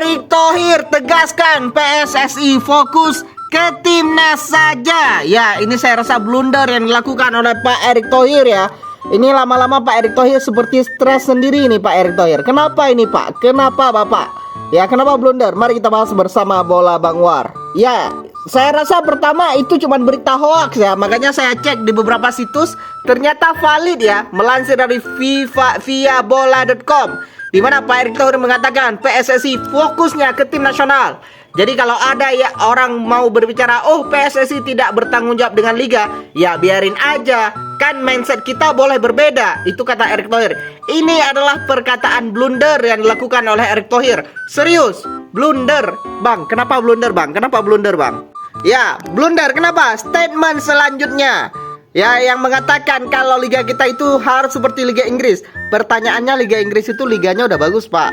Erick Thohir tegaskan PSSI fokus ke timnas saja. Ya, ini saya rasa blunder yang dilakukan oleh Pak Erick Thohir ya. Ini lama-lama Pak Erick Thohir seperti stres sendiri nih Pak Erick Thohir. Kenapa ini Pak? Kenapa Bapak? Ya, kenapa blunder? Mari kita bahas bersama Bola Bang War. Ya, saya rasa pertama itu cuma berita hoax ya. Makanya saya cek di beberapa situs, ternyata valid ya. Melansir dari via bola.com, di mana Pak Erick Thohir mengatakan PSSI fokusnya ke tim nasional. Jadi kalau ada ya orang mau berbicara, oh PSSI tidak bertanggung jawab dengan liga, ya biarin aja. Kan mindset kita boleh berbeda. Itu kata Erick Thohir. Ini adalah perkataan blunder yang dilakukan oleh Erick Thohir. Serius, blunder. Bang, kenapa blunder bang? Kenapa blunder bang? Ya, blunder. Kenapa? Statement selanjutnya, ya, yang mengatakan kalau liga kita itu harus seperti Liga Inggris. Pertanyaannya, Liga Inggris itu liganya udah bagus pak.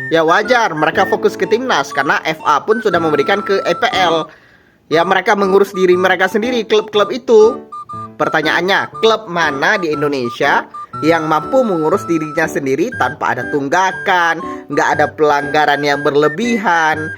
Ya wajar mereka fokus ke timnas, karena FA pun sudah memberikan ke EPL. Ya mereka mengurus diri mereka sendiri, klub-klub itu. Pertanyaannya, klub mana di Indonesia yang mampu mengurus dirinya sendiri tanpa ada tunggakan, nggak ada pelanggaran yang berlebihan,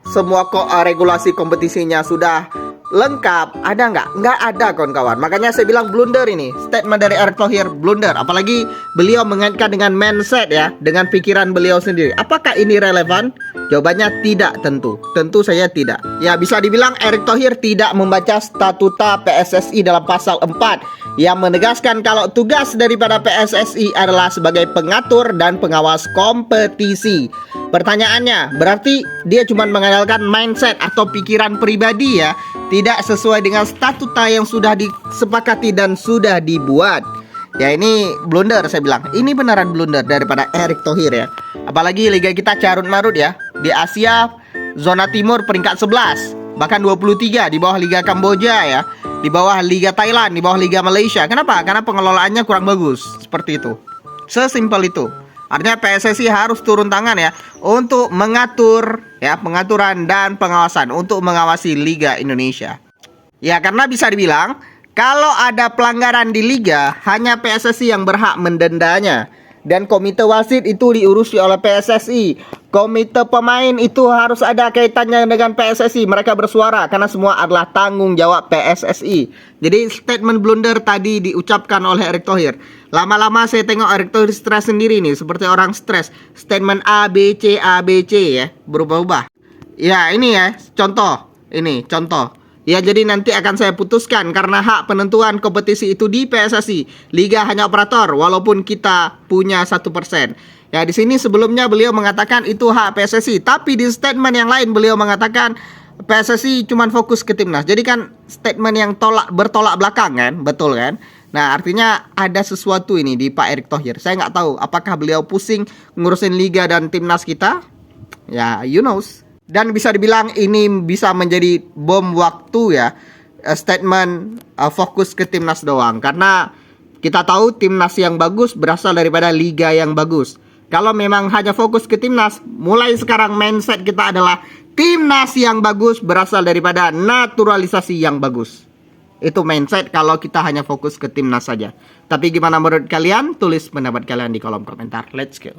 semua regulasi kompetisinya sudah lengkap, ada nggak? Nggak ada kawan-kawan. Makanya saya bilang blunder ini. Statement dari Erick Thohir blunder. Apalagi beliau mengaitkan dengan mindset ya, dengan pikiran beliau sendiri. Apakah ini relevan? Jawabannya tidak tentu. Tentu saya tidak. Ya bisa dibilang Erick Thohir tidak membaca statuta PSSI dalam pasal 4 yang menegaskan kalau tugas daripada PSSI adalah sebagai pengatur dan pengawas kompetisi. Pertanyaannya, berarti dia cuma mengandalkan mindset atau pikiran pribadi ya, tidak sesuai dengan statuta yang sudah disepakati dan sudah dibuat. Ya ini blunder saya bilang. Ini beneran blunder daripada Erick Thohir ya. Apalagi liga kita carut marut ya. Di Asia zona timur peringkat 11, bahkan 23 di bawah Liga Kamboja ya, di bawah Liga Thailand, di bawah Liga Malaysia. Kenapa? Karena pengelolaannya kurang bagus. Seperti itu. Sesimpel itu. Artinya PSSI harus turun tangan ya untuk mengatur ya, pengaturan dan pengawasan untuk mengawasi Liga Indonesia. Ya karena bisa dibilang kalau ada pelanggaran di liga hanya PSSI yang berhak mendendanya, dan komite wasit itu diurusi oleh PSSI. Komite pemain itu harus ada kaitannya dengan PSSI. Mereka bersuara karena semua adalah tanggung jawab PSSI. Jadi statement blunder tadi diucapkan oleh Erick Thohir. Lama-lama saya tengok Erick Thohir stres sendiri nih, seperti orang stres. Statement A, B, C ya, berubah-ubah. Ya ini ya, contoh. Ini contoh. Ya jadi nanti akan saya putuskan karena hak penentuan kompetisi itu di PSSI. Liga hanya operator walaupun kita punya 1%. Ya di sini sebelumnya beliau mengatakan itu hak PSSI, tapi di statement yang lain beliau mengatakan PSSI cuma fokus ke timnas. Jadi kan statement yang bertolak belakang kan, betul kan? Nah artinya ada sesuatu ini di Pak Erick Thohir. Saya nggak tahu apakah beliau pusing ngurusin liga dan timnas kita. Ya you knows. Dan bisa dibilang ini bisa menjadi bom waktu ya, statement fokus ke timnas doang. Karena kita tahu timnas yang bagus berasal daripada liga yang bagus. Kalau memang hanya fokus ke timnas, mulai sekarang mindset kita adalah timnas yang bagus berasal daripada naturalisasi yang bagus. Itu mindset kalau kita hanya fokus ke timnas saja. Tapi gimana menurut kalian? Tulis pendapat kalian di kolom komentar. Let's go.